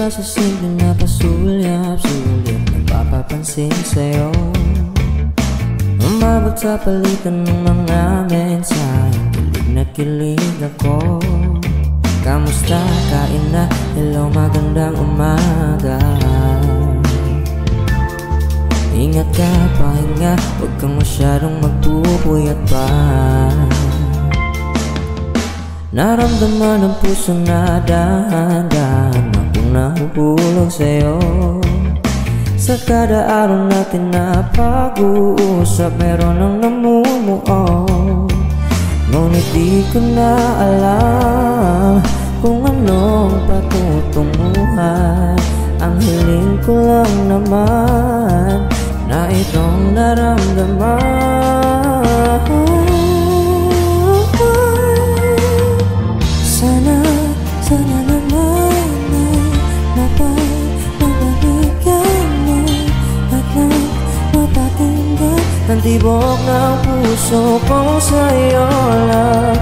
mula sa simple na pasulyap-sulyap, nagpapapansin sa'yo. Umabot sa palitan ng mga mensaheng kilig na kilig ako. Kamusta? Kain na? Hello, magandang umaga. Ingat ka, pahinga, huwag kang masyadong magpupuyat pa. Naramdaman ng puso na dahan-dahan akong nahuhulog sa'yo. Sa kada araw natin na pag-uusap, meron ang namumuo. Ngunit di ko na alam kung anong patutunguhan. Ang hiling ko lang naman na itong naramdaman. Sana naman ay mapabalikan mo at nang mapakinggan ang tibok ng puso ko sa'yo lang.